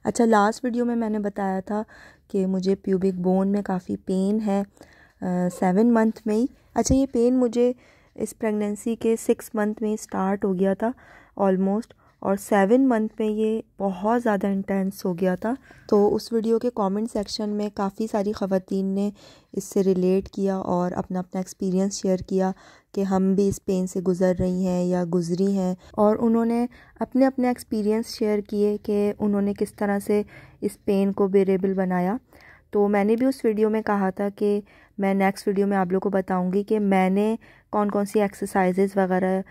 अच्छा, last video में मैंने बताया था कि मुझे प्यूबिक बोन में काफ़ी पेन है 7 मंथ में ही। अच्छा, ये पेन मुझे इस प्रेगनेंसी के 6 मंथ में ही स्टार्ट हो गया था ऑलमोस्ट, और 7 मंथ में ये बहुत ज़्यादा इंटेंस हो गया था। तो उस वीडियो के कमेंट सेक्शन में काफ़ी सारी ख़वातीन ने इससे रिलेट किया और अपना अपना एक्सपीरियंस शेयर किया कि हम भी इस पेन से गुज़र रही हैं या गुज़री हैं, और उन्होंने अपने अपने एक्सपीरियंस शेयर किए कि उन्होंने किस तरह से इस पेन को बेरेबल बनाया। तो मैंने भी उस वीडियो में कहा था कि मैं नेक्स्ट वीडियो में आप लोगों को बताऊंगी कि मैंने कौन कौन सी एक्सरसाइजेज़ वगैरह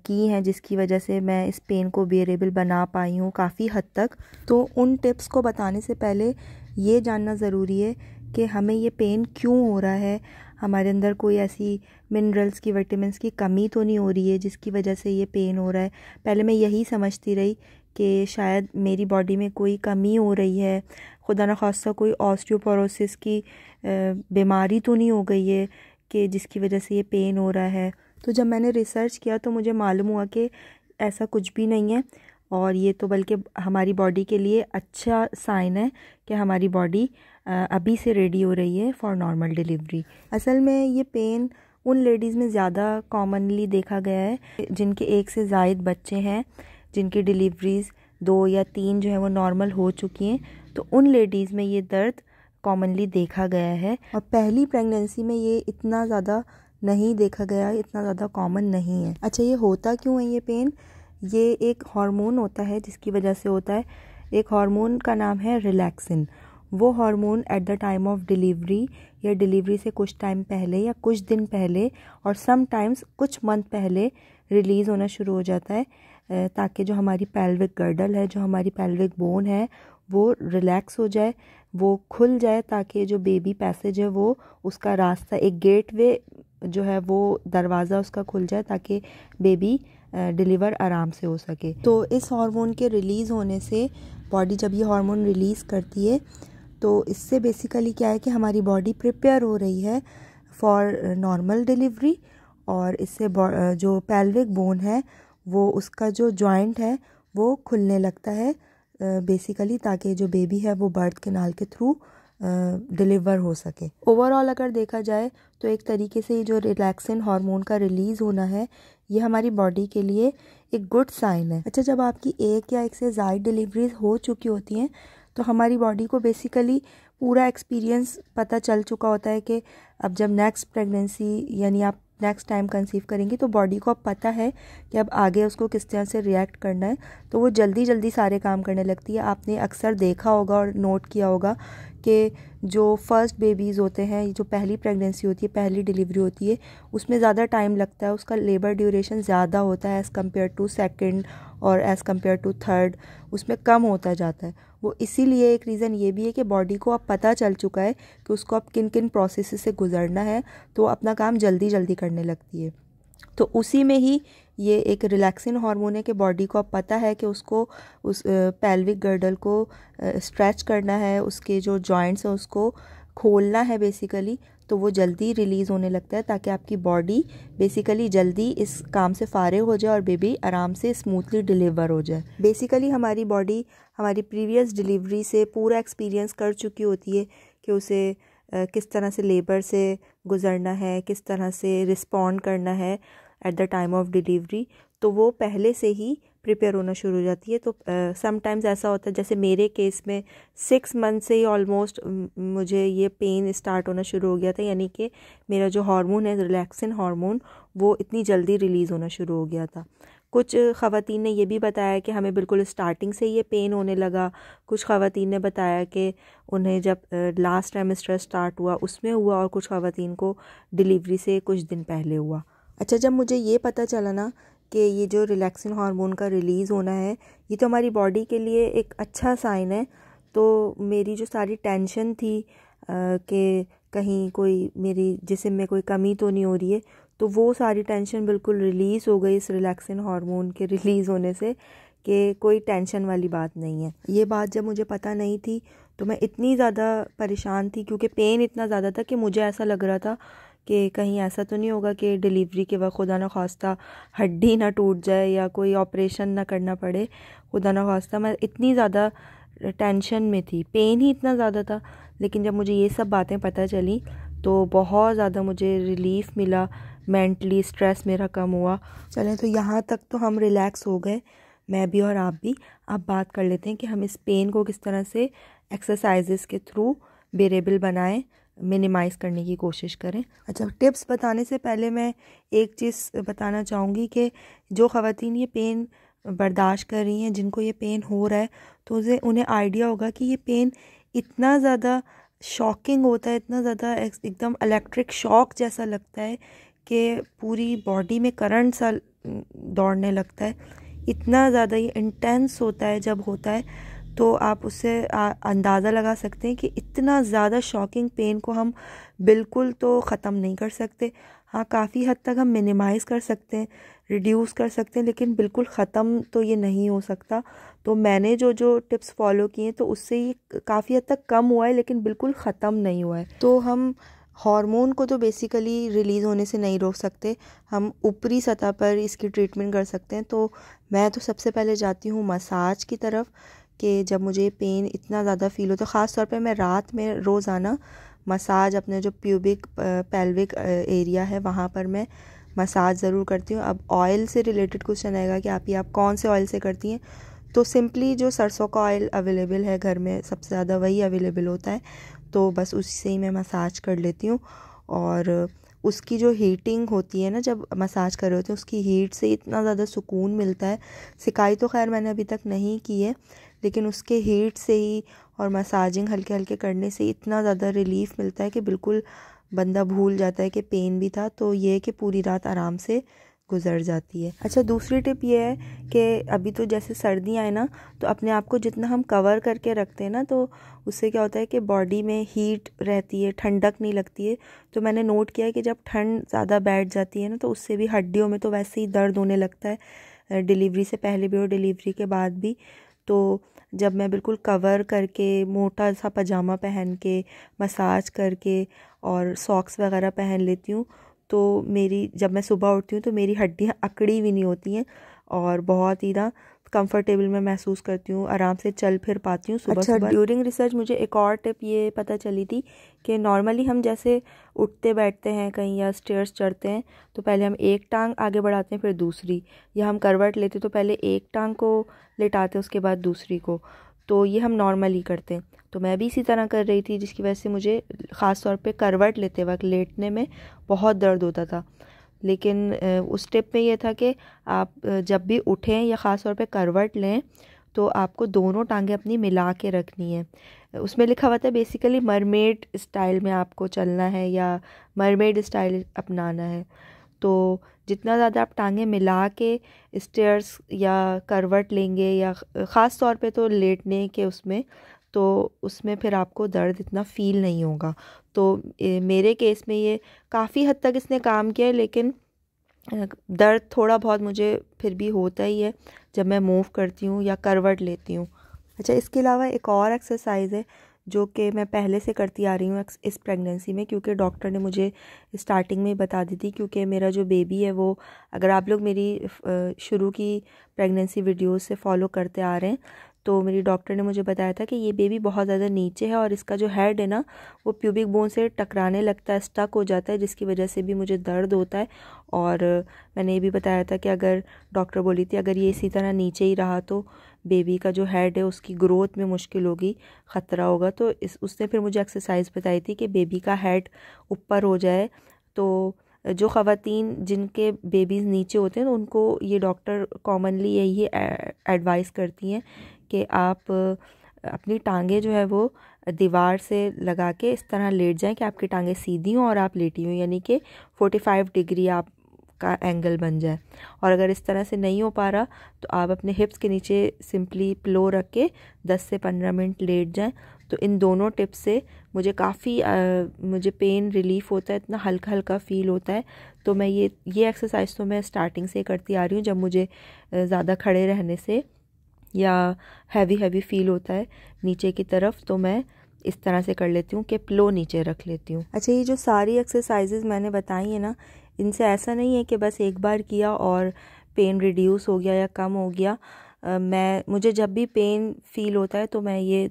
की हैं जिसकी वजह से मैं इस पेन को बेरेबल बना पाई हूँ काफ़ी हद तक। तो उन टिप्स को बताने से पहले ये जानना ज़रूरी है कि हमें ये पेन क्यों हो रहा है। हमारे अंदर कोई ऐसी मिनरल्स की, विटामिन्स की कमी तो नहीं हो रही है जिसकी वजह से ये पेन हो रहा है। पहले मैं यही समझती रही कि शायद मेरी बॉडी में कोई कमी हो रही है, खुदा न खास्ता कोई ऑस्टियोपोरोसिस की बीमारी तो नहीं हो गई है कि जिसकी वजह से ये पेन हो रहा है। तो जब मैंने रिसर्च किया तो मुझे मालूम हुआ कि ऐसा कुछ भी नहीं है, और ये तो बल्कि हमारी बॉडी के लिए अच्छा साइन है कि हमारी बॉडी अभी से रेडी हो रही है फॉर नॉर्मल डिलीवरी। असल में ये पेन उन लेडीज़ में ज़्यादा कॉमनली देखा गया है जिनके 1 से ज़ायद बच्चे हैं, जिनकी डिलीवरीज़ 2 या 3 जो है वो नॉर्मल हो चुकी हैं। तो उन लेडीज़ में ये दर्द कॉमनली देखा गया है, और पहली प्रेगनेंसी में ये इतना ज़्यादा नहीं देखा गया, इतना ज़्यादा कॉमन नहीं है। अच्छा, ये होता क्यों है ये पेन? ये एक हार्मोन होता है जिसकी वजह से होता है। एक हार्मोन का नाम है रिलैक्सिन। वो hormone at the time of delivery या डिलीवरी से कुछ टाइम पहले या कुछ दिन पहले और समटाइम्स कुछ मंथ पहले रिलीज़ होना शुरू हो जाता है ताकि जो हमारी पेल्विक गर्डल है, जो हमारी पेल्विक बोन है, वो रिलैक्स हो जाए, वो खुल जाए, ताकि जो बेबी पैसेज है वो उसका रास्ता, एक गेटवे जो है वो दरवाज़ा उसका खुल जाए ताकि बेबी डिलीवर आराम से हो सके। तो इस हार्मोन के रिलीज़ होने से बॉडी जब ये हार्मोन रिलीज़ करती है तो इससे बेसिकली क्या है कि हमारी बॉडी प्रिपेयर हो रही है फॉर नॉर्मल डिलीवरी, और इससे जो पेल्विक बोन है वो उसका जो जॉइंट है वो खुलने लगता है बेसिकली, ताकि जो बेबी है वो बर्थ कैनाल के थ्रू डिलीवर हो सके। ओवरऑल अगर देखा जाए तो एक तरीके से ये जो रिलैक्सिन हार्मोन का रिलीज़ होना है ये हमारी बॉडी के लिए एक गुड साइन है। अच्छा, जब आपकी 1 या 1 से ज़ायद डिलीवरीज हो चुकी होती हैं तो हमारी बॉडी को बेसिकली पूरा एक्सपीरियंस पता चल चुका होता है कि अब जब नेक्स्ट प्रेगनेंसी यानी आप नेक्स्ट टाइम कंसीव करेंगी तो बॉडी को अब पता है कि अब आगे उसको किस तरह से रिएक्ट करना है, तो वो जल्दी जल्दी सारे काम करने लगती है। आपने अक्सर देखा होगा और नोट किया होगा कि जो फर्स्ट बेबीज़ होते हैं, जो पहली प्रेगनेंसी होती है, पहली डिलीवरी होती है, उसमें ज़्यादा टाइम लगता है, उसका लेबर ड्यूरेशन ज़्यादा होता है एज़ कम्पेयर टू सेकंड और एज़ कम्पेयर टू थर्ड, उसमें कम होता जाता है। वो इसीलिए एक रीज़न ये भी है कि बॉडी को अब पता चल चुका है कि उसको अब किन किन प्रोसेस से गुजरना है, तो अपना काम जल्दी जल्दी करने लगती है। तो उसी में ही ये एक रिलैक्सिन हार्मोन है कि बॉडी को अब पता है कि उसको उस पेल्विक गर्डल को स्ट्रेच करना है, उसके जो जॉइंट्स हैं उसको खोलना है बेसिकली, तो वो जल्दी रिलीज़ होने लगता है ताकि आपकी बॉडी बेसिकली जल्दी इस काम से फारिग हो जाए और बेबी आराम से स्मूथली डिलीवर हो जाए। बेसिकली हमारी बॉडी हमारी प्रीवियस डिलीवरी से पूरा एक्सपीरियंस कर चुकी होती है कि उसे किस तरह से लेबर से गुज़रना है, किस तरह से रिस्पॉन्ड करना है at the time of delivery, तो वो पहले से ही प्रिपेयर होना शुरू हो जाती है। तो समटाइम्स ऐसा होता है, जैसे मेरे केस में 6 मंथ से ही ऑलमोस्ट मुझे ये पेन स्टार्ट होना शुरू हो गया था, यानी कि मेरा जो हार्मोन है रिलैक्सिन हार्मोन वो इतनी जल्दी रिलीज़ होना शुरू हो गया था। कुछ ख़वातीन ने ये भी बताया कि हमें बिल्कुल स्टार्टिंग से ये पेन होने लगा। कुछ ख़वातीन ने बताया कि उन्हें जब लास्ट ट्राइमेस्टर स्टार्ट हुआ उसमें हुआ, और कुछ ख़वातीन को डिलीवरी से कुछ दिन पहले हुआ। अच्छा, जब मुझे ये पता चला ना कि ये जो रिलैक्सिन हार्मोन का रिलीज़ होना है ये तो हमारी बॉडी के लिए एक अच्छा साइन है, तो मेरी जो सारी टेंशन थी कि कहीं कोई मेरी जिस्म में कोई कमी तो नहीं हो रही है, तो वो सारी टेंशन बिल्कुल रिलीज़ हो गई इस रिलैक्सिन हार्मोन के रिलीज़ होने से, कि कोई टेंशन वाली बात नहीं है। ये बात जब मुझे पता नहीं थी तो मैं इतनी ज़्यादा परेशान थी, क्योंकि पेन इतना ज़्यादा था कि मुझे ऐसा लग रहा था कि कहीं ऐसा तो नहीं होगा कि डिलीवरी के वक्त खुदा न खास्ता हड्डी ना टूट जाए या कोई ऑपरेशन ना करना पड़े। खुदा न खास्ता मैं इतनी ज़्यादा टेंशन में थी, पेन ही इतना ज़्यादा था। लेकिन जब मुझे ये सब बातें पता चली तो बहुत ज़्यादा मुझे रिलीफ़ मिला, मेंटली स्ट्रेस मेरा कम हुआ। चलें, तो यहाँ तक तो हम रिलैक्स हो गए, मैं भी और आप भी। अब बात कर लेते हैं कि हम इस पेन को किस तरह से एक्सरसाइजेस के थ्रू बेरेबल बनाएं, मिनिमाइज़ करने की कोशिश करें। अच्छा, टिप्स बताने से पहले मैं एक चीज़ बताना चाहूँगी कि जो ख़वातीन ये पेन बर्दाश्त कर रही हैं, जिनको ये पेन हो रहा है, तो उन्हें आइडिया होगा कि ये पेन इतना ज़्यादा शॉकिंग होता है, इतना ज़्यादा एकदम इलेक्ट्रिक शॉक जैसा लगता है कि पूरी बॉडी में करंट सा दौड़ने लगता है। इतना ज़्यादा ये इंटेंस होता है जब होता है, तो आप उससे अंदाज़ा लगा सकते हैं कि इतना ज़्यादा शॉकिंग पेन को हम बिल्कुल तो ख़त्म नहीं कर सकते। हाँ, काफ़ी हद तक हम मिनिमाइज़ कर सकते हैं, रिड्यूस कर सकते हैं, लेकिन बिल्कुल ख़त्म तो ये नहीं हो सकता। तो मैंने जो जो टिप्स फॉलो किए तो उससे ये काफ़ी हद तक कम हुआ है, लेकिन बिल्कुल ख़त्म नहीं हुआ है। तो हम हार्मोन को तो बेसिकली रिलीज़ होने से नहीं रोक सकते, हम ऊपरी सतह पर इसकी ट्रीटमेंट कर सकते हैं। तो मैं तो सबसे पहले जाती हूँ मसाज की तरफ, कि जब मुझे पेन इतना ज़्यादा फ़ील होता है, ख़ास तौर पे मैं रात में रोज़ाना मसाज अपने जो प्यूबिक पेल्विक एरिया है वहाँ पर मैं मसाज ज़रूर करती हूँ। अब ऑयल से रिलेटेड क्वेश्चन आएगा कि आप कौन से ऑयल से करती हैं, तो सिंपली जो सरसों का ऑयल अवेलेबल है घर में, सबसे ज़्यादा वही अवेलेबल होता है, तो बस उसी से ही मैं मसाज कर लेती हूँ। और उसकी जो हीटिंग होती है ना, जब मसाज कर रहे होते हैं, उसकी हीट से इतना ज़्यादा सुकून मिलता है। सिकाई तो खैर मैंने अभी तक नहीं की है, लेकिन उसके हीट से ही और मसाजिंग हल्के हल्के करने से इतना ज़्यादा रिलीफ़ मिलता है कि बिल्कुल बंदा भूल जाता है कि पेन भी था। तो ये है कि पूरी रात आराम से गुजर जाती है। अच्छा, दूसरी टिप ये है कि अभी तो जैसे सर्दियाँ हैं ना, तो अपने आप को जितना हम कवर करके रखते हैं ना, तो उससे क्या होता है कि बॉडी में हीट रहती है, ठंडक नहीं लगती है। तो मैंने नोट किया है कि जब ठंड ज़्यादा बैठ जाती है ना, तो उससे भी हड्डियों में तो वैसे ही दर्द होने लगता है, डिलीवरी से पहले भी और डिलीवरी के बाद भी। तो जब मैं बिल्कुल कवर करके, मोटा सा पजामा पहन के, मसाज करके और सॉक्स वगैरह पहन लेती हूँ, तो जब मैं सुबह उठती हूँ तो मेरी हड्डियाँ अकड़ी भी नहीं होती हैं और बहुत ही ना कंफर्टेबल मैं महसूस करती हूँ, आराम से चल फिर पाती हूँ सुबह सुबह। ड्यूरिंग रिसर्च मुझे एक और टिप ये पता चली थी कि नॉर्मली हम जैसे उठते बैठते हैं कहीं या स्टेयर्स चढ़ते हैं, तो पहले हम एक टांग आगे बढ़ाते हैं फिर दूसरी, या हम करवट लेते तो पहले एक टांग को लेटाते उसके बाद दूसरी को। तो ये हम नॉर्मली करते हैं, तो मैं भी इसी तरह कर रही थी, जिसकी वजह से मुझे ख़ास तौर पे करवट लेते वक्त लेटने में बहुत दर्द होता था। लेकिन उस टिप में ये था कि आप जब भी उठें या ख़ास तौर पे करवट लें, तो आपको दोनों टांगें अपनी मिला के रखनी है। उसमें लिखा हुआ था बेसिकली मरमेड स्टाइल में आपको चलना है या मरमेड स्टाइल अपनाना है। तो जितना ज़्यादा आप टांगें मिला के स्टेयर्स या करवट लेंगे, या ख़ास तौर पे तो लेटने के उसमें, तो उसमें फिर आपको दर्द इतना फ़ील नहीं होगा। तो मेरे केस में ये काफ़ी हद तक इसने काम किया है, लेकिन दर्द थोड़ा बहुत मुझे फिर भी होता ही है जब मैं मूव करती हूँ या करवट लेती हूँ। अच्छा, इसके अलावा एक और एक्सरसाइज़ है जो कि मैं पहले से करती आ रही हूँ इस प्रेगनेंसी में, क्योंकि डॉक्टर ने मुझे स्टार्टिंग में ही बता दी थी। क्योंकि मेरा जो बेबी है वो, अगर आप लोग मेरी शुरू की प्रेगनेंसी वीडियोस से फॉलो करते आ रहे हैं, तो मेरी डॉक्टर ने मुझे बताया था कि ये बेबी बहुत ज़्यादा नीचे है और इसका जो हेड है ना, वो प्यूबिक बोन से टकराने लगता है, स्टक हो जाता है, जिसकी वजह से भी मुझे दर्द होता है। और मैंने ये भी बताया था कि अगर डॉक्टर बोली थी अगर ये इसी तरह नीचे ही रहा तो बेबी का जो हेड है उसकी ग्रोथ में मुश्किल होगी, ख़तरा होगा। तो उसने फिर मुझे एक्सरसाइज बताई थी कि बेबी का हेड ऊपर हो जाए। तो जो ख़वातीन जिनके बेबीज़ नीचे होते हैं, तो उनको ये डॉक्टर कॉमनली यही एडवाइस करती हैं कि आप अपनी टांगें जो है वो दीवार से लगा के इस तरह लेट जाएं कि आपकी टांगें सीधी हों और आप लेटी हों, यानी कि 45 डिग्री आप का एंगल बन जाए। और अगर इस तरह से नहीं हो पा रहा, तो आप अपने हिप्स के नीचे सिंपली पिलो रख के 10 से 15 मिनट लेट जाएं। तो इन दोनों टिप्स से मुझे काफ़ी मुझे पेन रिलीफ़ होता है, इतना हल्का हल्का फ़ील होता है। तो मैं ये एक्सरसाइज तो मैं स्टार्टिंग से करती आ रही हूँ। जब मुझे ज़्यादा खड़े रहने से या हैवी फ़ील होता है नीचे की तरफ, तो मैं इस तरह से कर लेती हूँ कि पिलो नीचे रख लेती हूँ। अच्छा, ये जो सारी एक्सरसाइजेज़ मैंने बताई है ना, इनसे ऐसा नहीं है कि बस एक बार किया और पेन रिड्यूस हो गया या कम हो गया। मुझे जब भी पेन फ़ील होता है तो मैं ये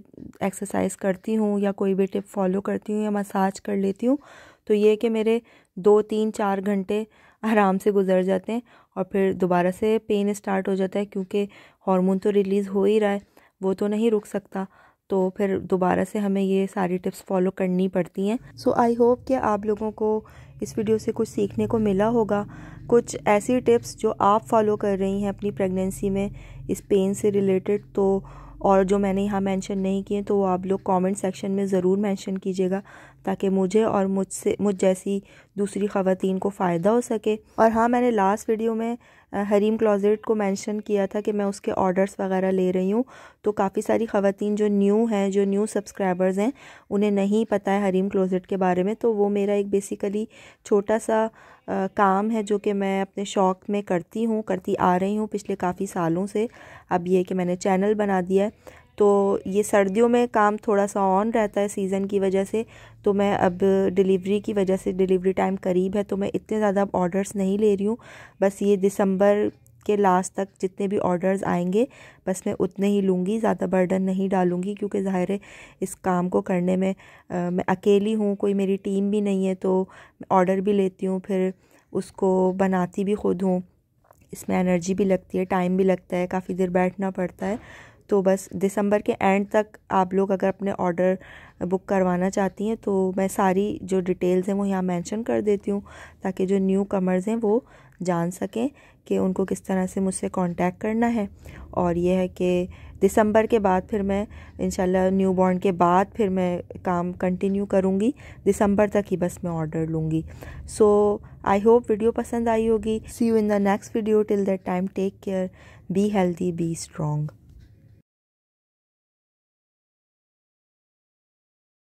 एक्सरसाइज करती हूँ या कोई भी टिप फॉलो करती हूँ या मसाज कर लेती हूँ, तो ये कि मेरे 2-3-4 घंटे आराम से गुजर जाते हैं और फिर दोबारा से पेन स्टार्ट हो जाता है, क्योंकि हार्मोन तो रिलीज़ हो ही रहा है, वो तो नहीं रुक सकता, तो फिर दोबारा से हमें ये सारी टिप्स फॉलो करनी पड़ती हैं। सो आई होप कि आप लोगों को इस वीडियो से कुछ सीखने को मिला होगा, कुछ ऐसी टिप्स जो आप फॉलो कर रही हैं अपनी प्रेगनेंसी में इस पेन से रिलेटेड, तो और जो मैंने यहाँ मेंशन नहीं किए तो वो आप लोग कमेंट सेक्शन में ज़रूर मेंशन कीजिएगा, ताकि मुझे और मुझ जैसी दूसरी ख़वातीन को फ़ायदा हो सके। और हाँ, मैंने लास्ट वीडियो में हरीम क्लोजेट को मेंशन किया था कि मैं उसके ऑर्डर्स वगैरह ले रही हूँ, तो काफ़ी सारी ख़वातीन जो न्यू हैं, जो न्यू सब्सक्राइबर्स हैं, उन्हें नहीं पता है हरीम क्लोजेट के बारे में, तो वो मेरा एक बेसिकली छोटा सा काम है जो कि मैं अपने शौक़ में करती आ रही हूँ पिछले काफ़ी सालों से। अब ये कि मैंने चैनल बना दिया है, तो ये सर्दियों में काम थोड़ा सा ऑन रहता है सीज़न की वजह से, तो मैं अब डिलीवरी की वजह से, डिलीवरी टाइम करीब है, तो मैं इतने ज़्यादा ऑर्डर्स नहीं ले रही हूँ। बस ये दिसंबर के लास्ट तक जितने भी ऑर्डर्स आएंगे बस मैं उतने ही लूँगी, ज़्यादा बर्डन नहीं डालूँगी, क्योंकि ज़ाहिर है इस काम को करने में मैं अकेली हूँ, कोई मेरी टीम भी नहीं है, तो ऑर्डर भी लेती हूँ, फिर उसको बनाती भी खुद हूँ, इसमें एनर्जी भी लगती है, टाइम भी लगता है, काफ़ी देर बैठना पड़ता है। तो बस दिसंबर के एंड तक आप लोग अगर अपने ऑर्डर बुक करवाना चाहती हैं तो मैं सारी जो डिटेल्स हैं वो यहाँ मेंशन कर देती हूँ, ताकि जो न्यू कमर्स हैं वो जान सकें कि उनको किस तरह से मुझसे कांटेक्ट करना है। और ये है कि दिसंबर के बाद फिर मैं इंशाल्लाह न्यू बॉर्न के बाद फिर मैं काम कंटिन्यू करूँगी, दिसंबर तक ही बस मैं ऑर्डर लूँगी। सो आई होप वीडियो पसंद आई होगी। See you in the next video, till that time take care, be healthy, be strong.